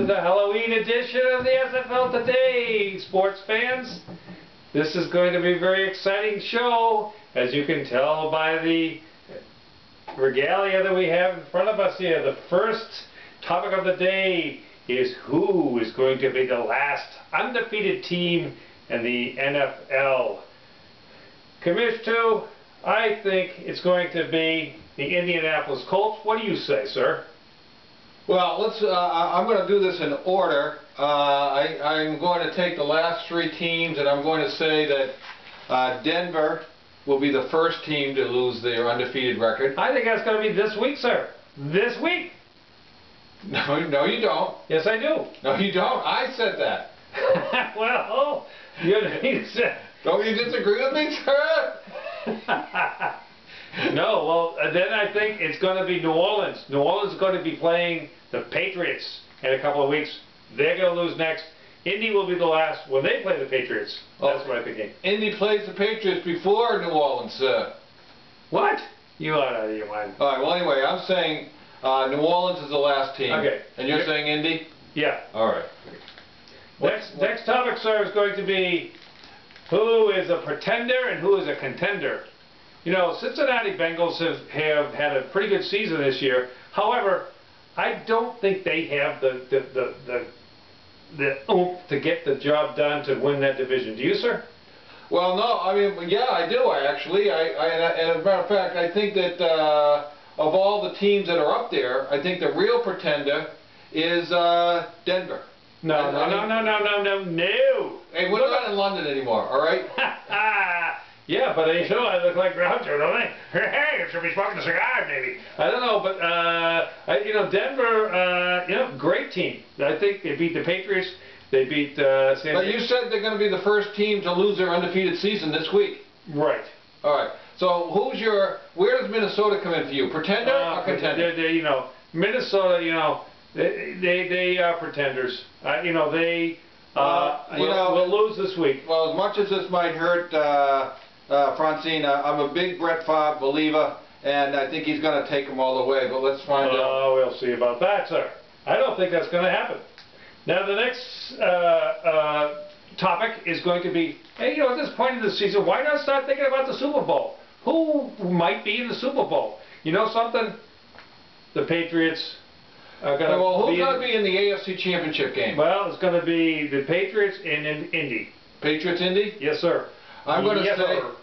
to the Halloween edition of the SFL Today, sports fans. This is going to be a very exciting show, as you can tell by the regalia that we have in front of us here. The first topic of the day is who is going to be the last undefeated team in the NFL. Commish 2, I think it's going to be the Indianapolis Colts. What do you say, sir? Well, I'm going to do this in order. I'm going to take the last three teams, and I'm going to say that Denver will be the first team to lose their undefeated record. I think that's going to be this week, sir. This week. No, you don't. Yes, I do. No, you don't. I said that. Well, you said. Don't you disagree with me, sir? No, well, then I think it's going to be New Orleans. New Orleans is going to be playing the Patriots in a couple of weeks. They're going to lose next. Indy will be the last when they play the Patriots. That's what I'm thinking. Indy plays the Patriots before New Orleans, sir. What? You are out of your mind. All right, well, anyway, I'm saying New Orleans is the last team. Okay. And you're saying Indy? Yeah. All right. Next topic, sir, is going to be who is a pretender and who is a contender. You know, Cincinnati Bengals have had a pretty good season this year. However, I don't think they have the oomph to get the job done to win that division. Do you, sir? Well, no. I mean, yeah, I do. Actually, and as a matter of fact, I think that of all the teams that are up there, I think the real pretender is Denver. No. Hey, we're not in London anymore, all right? Yeah, but you know, I look like Groucho, don't I? Hey, should be smoking a cigar, maybe. I don't know, but you know, Denver, you know, great team. I think they beat the Patriots. They beat San Diego. But you said they're going to be the first team to lose their undefeated season this week. Right. All right. So where does Minnesota come in for you? Pretender or contender? You know, Minnesota, you know, they are pretenders. You know, they will lose this week. Well, as much as this might hurt Francine, I'm a big Brett Favre believer, and I think he's going to take them all the way, but let's find out. Oh, we'll see about that, sir. I don't think that's going to happen. Now, the next topic is going to be, hey, you know, at this point in the season, why not start thinking about the Super Bowl? Who might be in the Super Bowl? You know something? The Patriots are going to Well, who's going to be in the AFC Championship game? Well, it's going to be the Patriots and Indy. Patriots, Indy? Yes, sir. I'm going to say... Sir.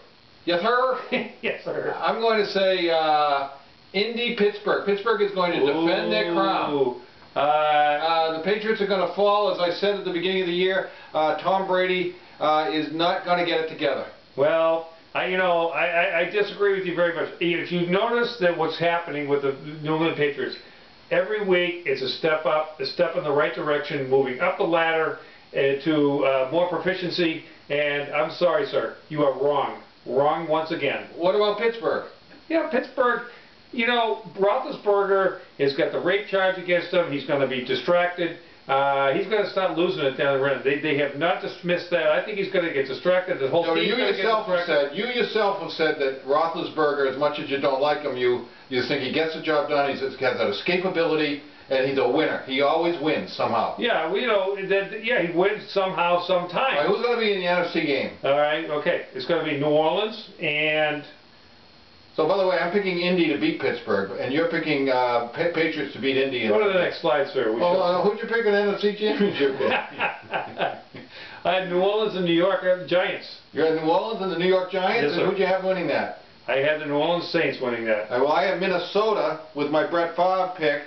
Yes, sir? Yes, sir. I'm going to say Indy, Pittsburgh. Pittsburgh is going to defend their crown. The Patriots are going to fall, as I said at the beginning of the year. Tom Brady is not going to get it together. Well, I disagree with you very much. If you notice that what's happening with the New England Patriots, every week it's a step up, a step in the right direction, moving up the ladder to more proficiency. And I'm sorry, sir, you are wrong. Wrong once again. What about Pittsburgh? Yeah, Pittsburgh, you know, Roethlisberger has got the rape charge against him. He's going to be distracted. He's going to start losing it down the road. They have not dismissed that. I think he's going to get distracted. The whole team's going to get distracted. You yourself have said that Roethlisberger, as much as you don't like him, you think he gets the job done. He has that escapability, and he's a winner. He always wins somehow. Yeah, well, you know, yeah, he wins somehow, sometime. All right, who's going to be in the NFC game? All right, okay. It's going to be New Orleans and... So, by the way, I'm picking Indy to beat Pittsburgh, and you're picking Patriots to beat Indy. Go to the next slide, sir. Who'd you pick in the NFC Championship game? I had New Orleans and New York Giants. You had New Orleans and the New York Giants, yes, and who'd you have winning that? I had the New Orleans Saints winning that. Well, I have Minnesota with my Brett Favre pick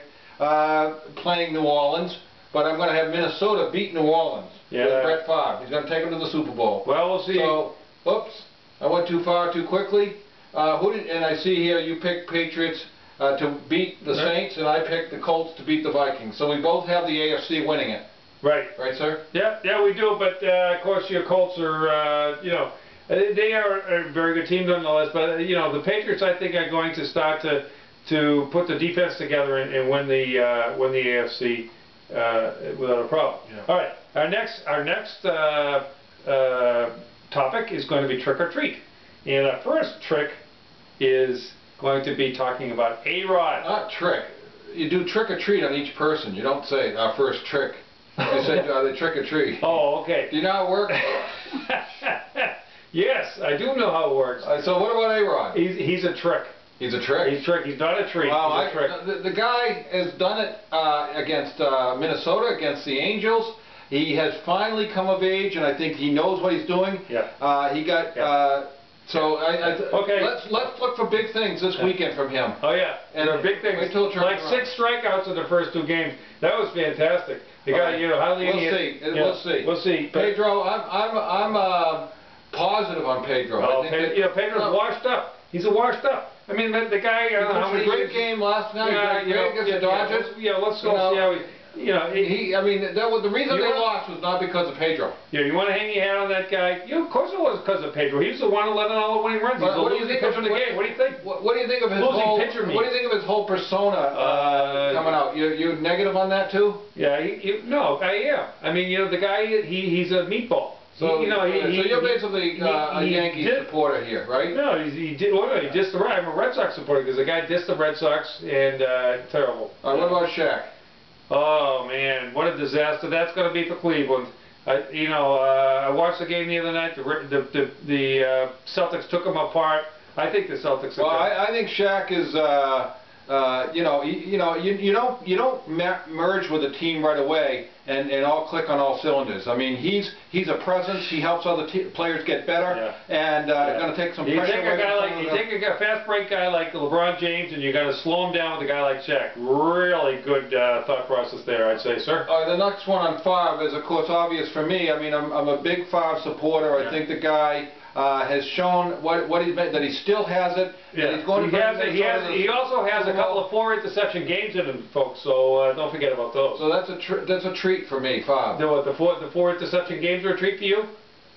playing New Orleans, but I'm going to have Minnesota beat New Orleans with Brett Favre. He's going to take them to the Super Bowl. Well, we'll see. So, oops, I went too far too quickly. And I see here you picked Patriots to beat the Saints, and I picked the Colts to beat the Vikings. So we both have the AFC winning it. Right. Right, sir? Yeah, we do. But of course, your Colts are, you know, they are a very good team nonetheless. But you know, the Patriots, I think, are going to start to put the defense together and win the AFC without a problem. Yeah. All right. Our next topic is going to be trick or treat, and our first trick is going to be talking about A-Rod. Not trick. you do trick or treat on each person. You don't say our first trick. You say the trick or treat. Oh, okay. Do you know how it works? Yes, I do know how it works. So what about A-Rod? He's a trick. He's a trick? He's a trick. He's not a treat. Well, he's a trick. The guy has done it against Minnesota, against the Angels. He has finally come of age, and I think he knows what he's doing. Yeah. He got... Okay. Let's look for big things this weekend from him. Oh yeah, and there are big things. Like 6 strikeouts in the first 2 games. That was fantastic. The guy, you know, hardly any. We'll see. We'll see. Pedro, I'm positive on Pedro. Oh, Pedro's washed up. He's washed up. I mean, the guy. He pitched a great game last night. Great against the Dodgers. Yeah, let's go see how he. You know, I mean, the reason they lost was not because of Pedro. Yeah, you want to hang your hat on that guy? Of course it was because of Pedro. He was the one who let in all the winning runs. He's the losing pitcher in the game. What do you think? What do you think of his whole? What do you think of his whole persona coming out? You negative on that too? Yeah, no, I am. I mean, you know, the guy, he's a meatball. So, so you're basically a Yankee supporter here, right? No, he dissed the Red. I'm a Red Sox supporter because the guy dissed the Red Sox and terrible. All right, what about Shaq? Oh man, what a disaster that's going to be for Cleveland. I watched the game the other night. The Celtics took them apart. I think the Celtics. Well, I think Shaq is. You don't merge with a team right away and all click on all cylinders. I mean, he's a presence. He helps other players get better, and going to take some pressure away. You take a fast break guy like LeBron James, and you got to slow him down with a guy like Shaq. Really good thought process there, I'd say, sir. The next one on Favre is, of course, obvious for me. I mean, I'm a big Favre supporter. I think the guy has shown what he's meant, that he still has it. Yeah. He's going he also has a couple of 4 interception games in him, folks. So don't forget about those. So that's a treat for me, Favre. The 4 interception games are a treat for you.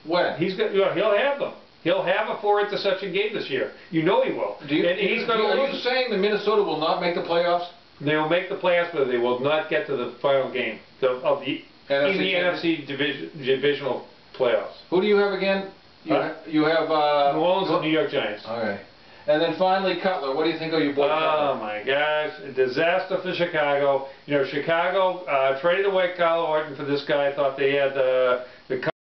When he'll have them. He'll have a 4 interception game this year. You know he will. Are you saying that Minnesota will not make the playoffs? They will make the playoffs, but they will not get to the final game of the NFC divisional playoffs. Who do you have again? You have New Orleans and New York Giants. Okay. And then finally, Cutler. What do you think of your boy? Oh my gosh, a disaster for Chicago. You know, Chicago traded away Kyle Orton for this guy. Thought they had the